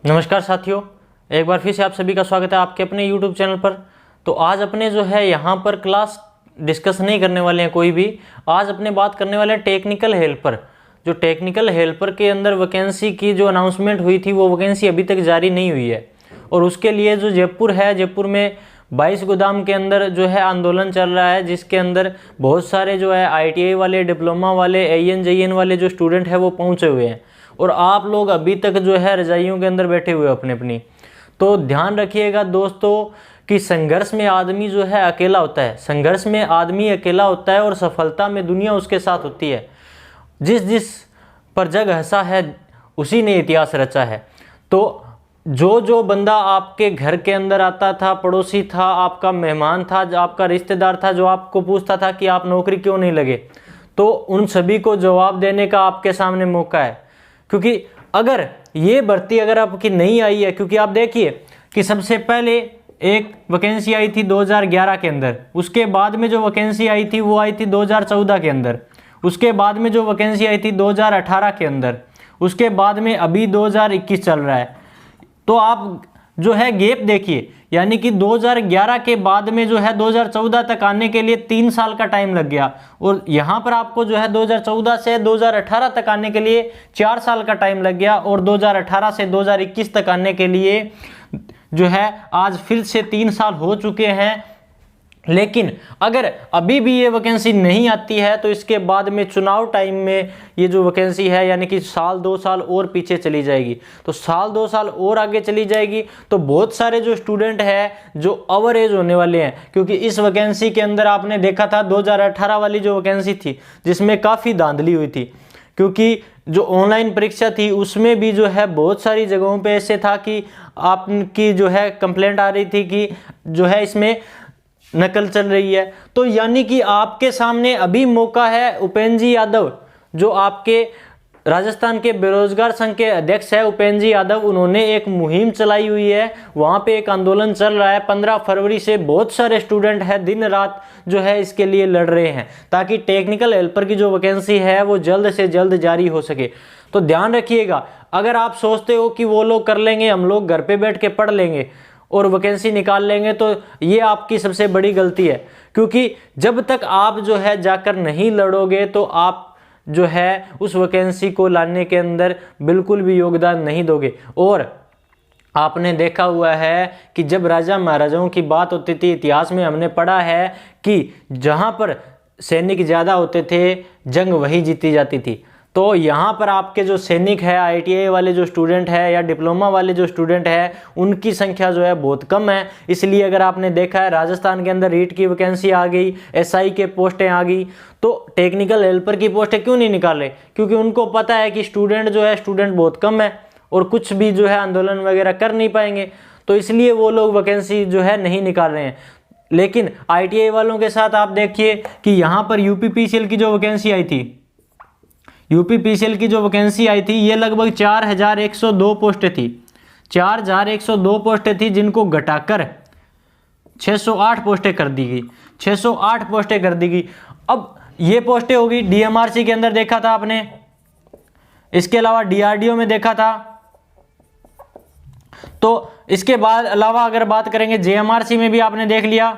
नमस्कार साथियों, एक बार फिर से आप सभी का स्वागत है आपके अपने YouTube चैनल पर। तो आज अपने जो है यहाँ पर क्लास डिस्कस नहीं करने वाले हैं कोई भी। आज अपने बात करने वाले हैं टेक्निकल हेल्पर। जो टेक्निकल हेल्पर के अंदर वैकेंसी की जो अनाउंसमेंट हुई थी वो वैकेंसी अभी तक जारी नहीं हुई है, और उसके लिए जो जयपुर है, जयपुर में 22 गोदाम के अंदर जो है आंदोलन चल रहा है, जिसके अंदर बहुत सारे जो है ITI वाले, डिप्लोमा वाले, AN JN वाले जो स्टूडेंट है वो पहुँचे हुए हैं। और आप लोग अभी तक जो है रजाइयों के अंदर बैठे हुए अपने अपनी। तो ध्यान रखिएगा दोस्तों कि संघर्ष में आदमी जो है अकेला होता है, संघर्ष में आदमी अकेला होता है और सफलता में दुनिया उसके साथ होती है। जिस पर जग हंसा है उसी ने इतिहास रचा है। तो जो बंदा आपके घर के अंदर आता था, पड़ोसी था, आपका मेहमान था, आपका रिश्तेदार था, जो आपको पूछता था कि आप नौकरी क्यों नहीं लगे, तो उन सभी को जवाब देने का आपके सामने मौका है। क्योंकि अगर ये भर्ती अगर आपकी नहीं आई है, क्योंकि आप देखिए कि सबसे पहले एक वैकेंसी आई थी 2011 के अंदर, उसके बाद में जो वैकेंसी आई थी वो आई थी 2014 के अंदर, उसके बाद में जो वैकेंसी आई थी 2018 के अंदर, उसके बाद में अभी 2021 चल रहा है। तो आप जो है गैप देखिए, यानी कि 2011 के बाद में जो है 2014 तक आने के लिए 3 साल का टाइम लग गया, और यहाँ पर आपको जो है 2014 से 2018 तक आने के लिए 4 साल का टाइम लग गया, और 2018 से 2021 तक आने के लिए जो है आज फिर से 3 साल हो चुके हैं। लेकिन अगर अभी भी ये वैकेंसी नहीं आती है तो इसके बाद में चुनाव टाइम में ये जो वैकेंसी है यानी कि साल 2 साल और पीछे चली जाएगी। तो साल 2 साल और आगे चली जाएगी तो बहुत सारे जो स्टूडेंट हैं जो ओवर एज होने वाले हैं, क्योंकि इस वैकेंसी के अंदर आपने देखा था 2018 वाली जो वैकेंसी थी जिसमें काफ़ी धांधली हुई थी, क्योंकि जो ऑनलाइन परीक्षा थी उसमें भी जो है बहुत सारी जगहों पे ऐसे था कि आपकी जो है कंप्लेंट आ रही थी कि जो है इसमें नकल चल रही है। तो यानी कि आपके सामने अभी मौका है। उपेंद्र जी यादव जो आपके राजस्थान के बेरोजगार संघ के अध्यक्ष है, उपेंद्र जी यादव, उन्होंने एक मुहिम चलाई हुई है, वहाँ पे एक आंदोलन चल रहा है। 15 फरवरी से बहुत सारे स्टूडेंट हैं दिन रात जो है इसके लिए लड़ रहे हैं ताकि टेक्निकल हेल्पर की जो वैकेंसी है वो जल्द से जल्द जारी हो सके। तो ध्यान रखिएगा, अगर आप सोचते हो कि वो लोग कर लेंगे, हम लोग घर पे बैठ के पढ़ लेंगे और वैकेंसी निकाल लेंगे, तो ये आपकी सबसे बड़ी गलती है। क्योंकि जब तक आप जो है जाकर नहीं लड़ोगे तो आप जो है उस वैकेंसी को लाने के अंदर बिल्कुल भी योगदान नहीं दोगे। और आपने देखा हुआ है कि जब राजा महाराजाओं की बात होती थी, इतिहास में हमने पढ़ा है कि जहाँ पर सैनिक ज़्यादा होते थे जंग वही जीती जाती थी। तो यहाँ पर आपके जो सैनिक है, ITI वाले जो स्टूडेंट है या डिप्लोमा वाले जो स्टूडेंट है, उनकी संख्या जो है बहुत कम है। इसलिए अगर आपने देखा है राजस्थान के अंदर रीट की वैकेंसी आ गई, SI के पोस्टें आ गई, तो टेक्निकल हेल्पर की पोस्टें क्यों नहीं निकाले? क्योंकि उनको पता है कि स्टूडेंट जो है स्टूडेंट बहुत कम है और कुछ भी जो है आंदोलन वगैरह कर नहीं पाएंगे, तो इसलिए वो लोग वैकेंसी जो है नहीं निकाल रहे हैं। लेकिन ITI वालों के साथ आप देखिए कि यहाँ पर UPPCL की जो वैकेंसी आई थी, UPPCL की जो वैकेंसी आई थी ये लगभग 4102 पोस्टें थी। 4102 पोस्टें थी जिनको घटाकर 608 पोस्टें कर दी गई, 608 पोस्टें कर दी गई। अब ये पोस्टें होगी DMRC के अंदर देखा था आपने, इसके अलावा DRDO में देखा था। तो इसके बाद अलावा अगर बात करेंगे JMRC में भी आपने देख लिया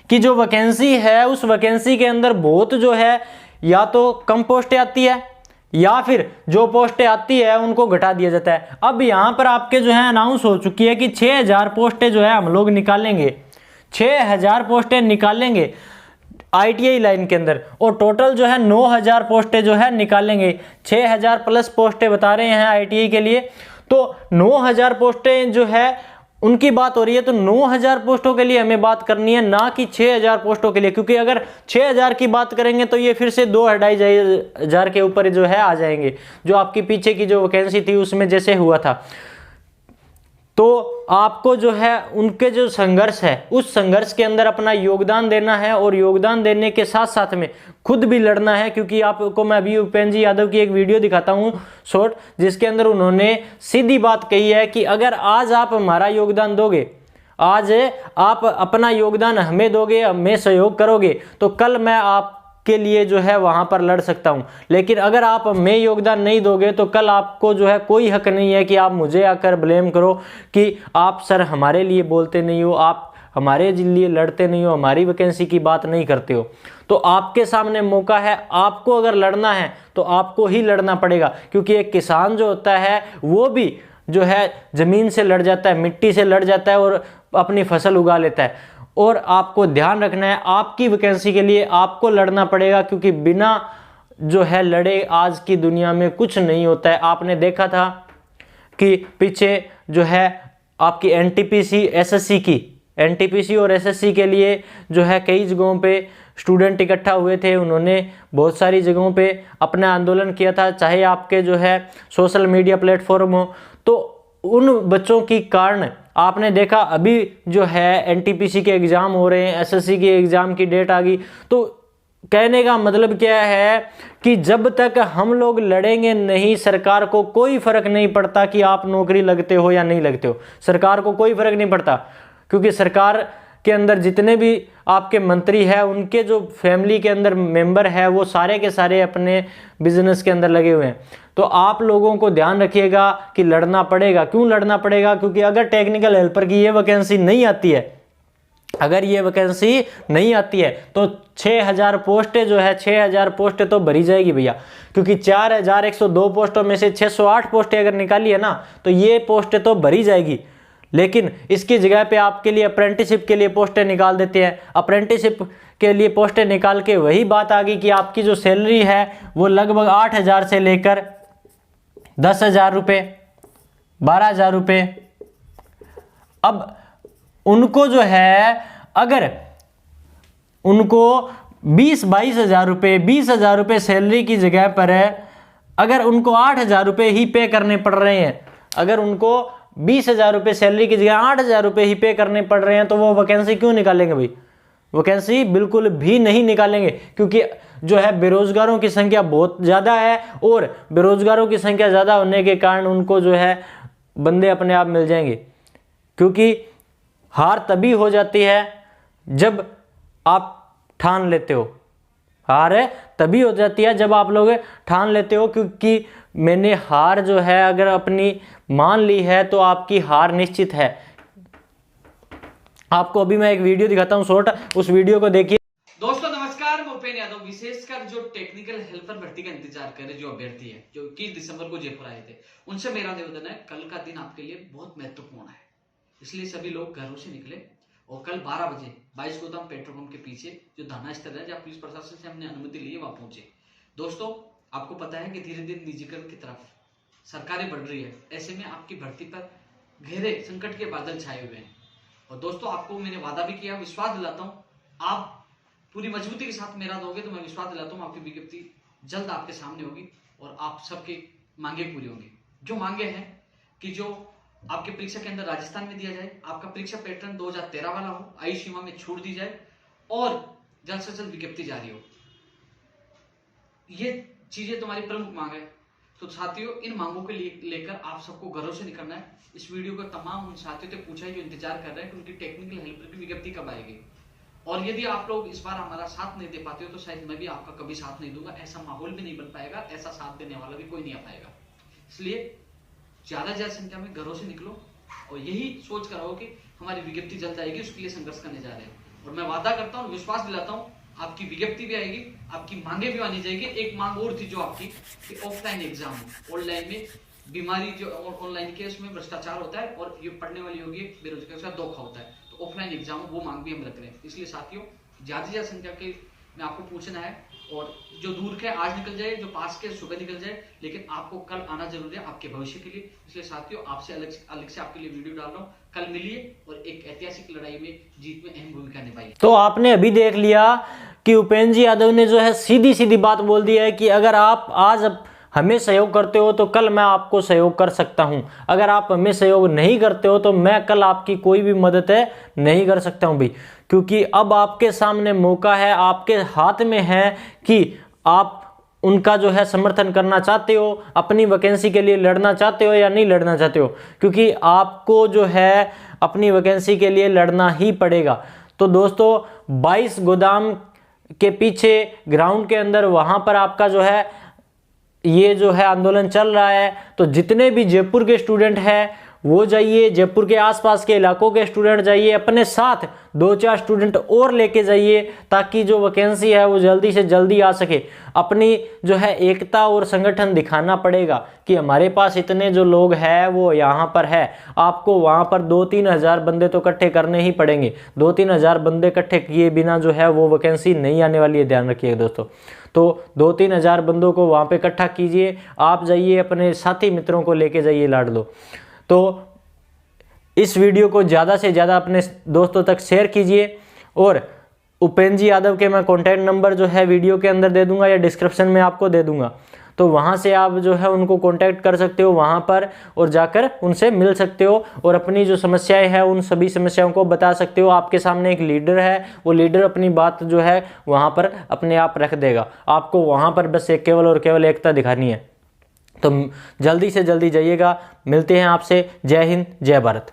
कि जो वैकेंसी है उस वैकेंसी के अंदर बहुत जो है या तो कम पोस्टें आती है या फिर जो पोस्टें आती है उनको घटा दिया जाता है। अब यहाँ पर आपके जो है अनाउंस हो चुकी है कि 6000 पोस्टें जो है हम लोग निकालेंगे, 6000 पोस्टें निकालेंगे ITI लाइन के अंदर, और टोटल जो है 9000 पोस्टें जो है निकालेंगे। 6000 प्लस पोस्टें बता रहे हैं ITI के लिए, तो 9000 पोस्टें जो है उनकी बात हो रही है। तो 9000 पोस्टों के लिए हमें बात करनी है, ना कि 6000 पोस्टों के लिए, क्योंकि अगर 6000 की बात करेंगे तो ये फिर से 2-2.5 के ऊपर जो है आ जाएंगे, जो आपकी पीछे की जो वैकेंसी थी उसमें जैसे हुआ था। तो आपको जो है उनके जो संघर्ष है उस संघर्ष के अंदर अपना योगदान देना है, और योगदान देने के साथ साथ में खुद भी लड़ना है। क्योंकि आपको मैं अभी उपेंद्र जी यादव की एक वीडियो दिखाता हूँ शॉर्ट, जिसके अंदर उन्होंने सीधी बात कही है कि अगर आज आप हमारा योगदान दोगे, आज आप अपना योगदान हमें दोगे, हमें सहयोग करोगे, तो कल मैं आप के लिए जो है वहां पर लड़ सकता हूं। लेकिन अगर आप में योगदान नहीं दोगे तो कल आपको जो है कोई हक नहीं है कि आप मुझे आकर ब्लेम करो कि आप सर हमारे लिए बोलते नहीं हो, आप हमारे लिए लड़ते नहीं हो, हमारी वैकेंसी की बात नहीं करते हो। तो आपके सामने मौका है, आपको अगर लड़ना है तो आपको ही लड़ना पड़ेगा, क्योंकि एक किसान जो होता है वो भी जो है जमीन से लड़ जाता है, मिट्टी से लड़ जाता है और अपनी फसल उगा लेता है। और आपको ध्यान रखना है, आपकी वैकेंसी के लिए आपको लड़ना पड़ेगा, क्योंकि बिना जो है लड़े आज की दुनिया में कुछ नहीं होता है। आपने देखा था कि पीछे जो है आपकी एनटीपीसी एसएससी की, एनटीपीसी और एसएससी के लिए जो है कई जगहों पे स्टूडेंट इकट्ठा हुए थे, उन्होंने बहुत सारी जगहों पे अपना आंदोलन किया था, चाहे आपके जो है सोशल मीडिया प्लेटफॉर्म हो। तो उन बच्चों की कारण आपने देखा अभी जो है एनटीपीसी के एग्जाम हो रहे हैं, एसएससी के एग्जाम की डेट आ गई। तो कहने का मतलब क्या है कि जब तक हम लोग लड़ेंगे नहीं, सरकार को कोई फर्क नहीं पड़ता कि आप नौकरी लगते हो या नहीं लगते हो, सरकार को कोई फर्क नहीं पड़ता, क्योंकि सरकार के अंदर जितने भी आपके मंत्री हैं उनके जो फैमिली के अंदर मेंबर है वो सारे के सारे अपने बिजनेस के अंदर लगे हुए हैं। तो आप लोगों को ध्यान रखिएगा कि लड़ना पड़ेगा। क्यों लड़ना पड़ेगा? क्योंकि अगर टेक्निकल हेल्पर की ये वैकेंसी नहीं आती है, अगर ये वैकेंसी नहीं आती है तो 6000 पोस्टें जो है 6000 पोस्टें तो भरी जाएगी भैया, क्योंकि 4102 पोस्टों में से 608 पोस्टें अगर निकाली है ना तो ये पोस्टें तो भरी जाएगी। लेकिन इसकी जगह पे आपके लिए अप्रेंटिसशिप के लिए पोस्टें निकाल देते हैं। अप्रेंटिसशिप के लिए पोस्टें निकाल के वही बात आ गई कि आपकी जो सैलरी है वो लगभग 8000 से लेकर 10,000 रुपये, 12,000 रुपये। अब उनको जो है अगर उनको 20-22 हजार रुपये, 20,000 रुपये सैलरी की जगह पर है, अगर उनको 8,000 रुपये ही पे करने पड़ रहे हैं, अगर उनको 20,000 रुपये सैलरी की जगह 8,000 रुपये ही पे करने पड़ रहे हैं, तो वो वैकेंसी क्यों निकालेंगे भाई? वैकेंसी बिल्कुल भी नहीं निकालेंगे, क्योंकि जो है बेरोजगारों की संख्या बहुत ज़्यादा है और बेरोजगारों की संख्या ज़्यादा होने के कारण उनको जो है बंदे अपने आप मिल जाएंगे। क्योंकि हार तभी हो जाती है जब आप ठान लेते हो, हार तभी हो जाती है जब आप लोग ठान लेते हो। क्योंकि मैंने हार जो है अगर अपनी मान ली है तो आपकी हार निश्चित है। आपको अभी मैं एक वीडियो दिखाता हूं शॉर्ट, उस वीडियो को देखिए। दोस्तों नमस्कार, मैं उपेंद्र यादव। विशेषकर जो टेक्निकल हेल्पर भर्ती का इंतजार कर रहे जो अभ्यर्थी है, जो 21 दिसंबर को जयपुर आए थे, उनसे मेरा निवेदन है, कल का दिन आपके लिए बहुत महत्वपूर्ण है, इसलिए सभी लोग घरों से निकले और कल 12 बजे 22 गोदाम पेट्रोल पंप के पीछे जो धरना स्थल है जहाँ पुलिस प्रशासन से हमने अनुमति ली है वहां पहुंचे। दोस्तों आपको पता है कि धीरे धीरे निजीकरण की तरफ सरकारें बढ़ रही है, ऐसे में आपकी भर्ती पर गहरे संकट के बादल छाए हुए हैं। और दोस्तों आपको मैंने वादा भी किया, विश्वास दिलाता हूँ, आप पूरी मजबूती के साथ मेरा दोगे तो मैं विश्वास दिलाता हूँ आपकी विज्ञप्ति जल्द आपके सामने होगी और आप सबकी मांगे पूरी होंगी। जो मांगे हैं कि जो आपके परीक्षा के अंदर राजस्थान में दिया जाए, आपका परीक्षा पैटर्न 2013 वाला हो, आयु सीमा में छूट दी जाए और जल्द से जल्द विज्ञप्ति जारी हो, ये चीजें तुम्हारी प्रमुख मांग है। तो साथियों इन मांगों को लेकर आप सबको घरों से निकलना है। इस वीडियो को तमाम उन साथियों से पूछा है जो इंतजार कर रहे हैं कि उनकी टेक्निकल हेल्पर की विज्ञप्ति कब आएगी। और यदि आप लोग इस बार हमारा साथ नहीं दे पाते हो तो शायद मैं भी आपका कभी साथ नहीं दूंगा, ऐसा माहौल भी नहीं बन पाएगा, ऐसा साथ देने वाला भी कोई नहीं आ पाएगा। इसलिए ज्यादा संख्या में घरों से निकलो और यही सोच कर रहो कि हमारी विज्ञप्ति जल्द आएगी, उसके लिए संघर्ष करने जा रहे हैं। और मैं वादा करता हूँ, विश्वास दिलाता हूँ, आपकी विज्ञप्ति भी आएगी, आपकी मांगे भी आनी चाहिए। एक मांग और थी जो आपकी कि ऑफलाइन एग्जाम हो, ऑनलाइन में बीमारी जो ऑनलाइन के उसमें भ्रष्टाचार होता है और ये पढ़ने वाली होगी बेरोजगारी का धोखा होता है, तो ऑफलाइन एग्जाम वो मांग भी हम रख रहे हैं। इसलिए साथियों ज्यादा संख्या के में आपको पूछना है, और जो दूर के आज निकल जाए, जो पास के सुबह निकल जाए, लेकिन आपको कल आना जरूरी है आपके भविष्य के लिए। इसलिए साथियों आपसे अलग से आपके लिए वीडियो डाल रहा हूँ, कल मिलिए और एक ऐतिहासिक लड़ाई में जीत में अहम भूमिका निभाई। तो आपने अभी देख लिया कि उपेंद्र जी यादव ने जो है सीधी सीधी बात बोल दी है कि अगर आप आज हमें सहयोग करते हो तो कल मैं आपको सहयोग कर सकता हूं, अगर आप हमें सहयोग नहीं करते हो तो मैं कल आपकी कोई भी मदद नहीं कर सकता हूं भाई। क्योंकि अब आपके सामने मौका है, आपके हाथ में है कि आप उनका जो है समर्थन करना चाहते हो, अपनी वैकेंसी के लिए लड़ना चाहते हो या नहीं लड़ना चाहते हो, क्योंकि आपको जो है अपनी वैकेंसी के लिए लड़ना ही पड़ेगा। तो दोस्तों 22 गोदाम के पीछे ग्राउंड के अंदर वहाँ पर आपका जो है ये जो है आंदोलन चल रहा है। तो जितने भी जयपुर के स्टूडेंट हैं वो जाइए, जयपुर के आसपास के इलाकों के स्टूडेंट जाइए, अपने साथ 2-4 स्टूडेंट और लेके जाइए ताकि जो वैकेंसी है वो जल्दी से जल्दी आ सके। अपनी जो है एकता और संगठन दिखाना पड़ेगा कि हमारे पास इतने जो लोग हैं वो यहाँ पर है। आपको वहाँ पर 2-3 हज़ार बंदे तो इकट्ठे करने ही पड़ेंगे। 2-3 हज़ार बंदे इकट्ठे किए बिना जो है वो वैकेंसी नहीं आने वाली है, ध्यान रखिएगा दोस्तों। तो 2-3 हज़ार बंदों को वहाँ पे इकट्ठा कीजिए, आप जाइए अपने साथी मित्रों को लेके जाइए लाडलो। तो इस वीडियो को ज़्यादा से ज़्यादा अपने दोस्तों तक शेयर कीजिए और उपेंद्र जी यादव के मैं कॉन्टैक्ट नंबर जो है वीडियो के अंदर दे दूंगा या डिस्क्रिप्शन में आपको दे दूंगा, तो वहाँ से आप जो है उनको कॉन्टैक्ट कर सकते हो वहाँ पर और जाकर उनसे मिल सकते हो और अपनी जो समस्याएं हैं उन सभी समस्याओं को बता सकते हो। आपके सामने एक लीडर है, वो लीडर अपनी बात जो है वहाँ पर अपने आप रख देगा। आपको वहाँ पर बस एक केवल और केवल एकता दिखानी है। तो जल्दी से जल्दी जाइएगा। मिलते हैं आपसे। जय हिंद, जय भारत।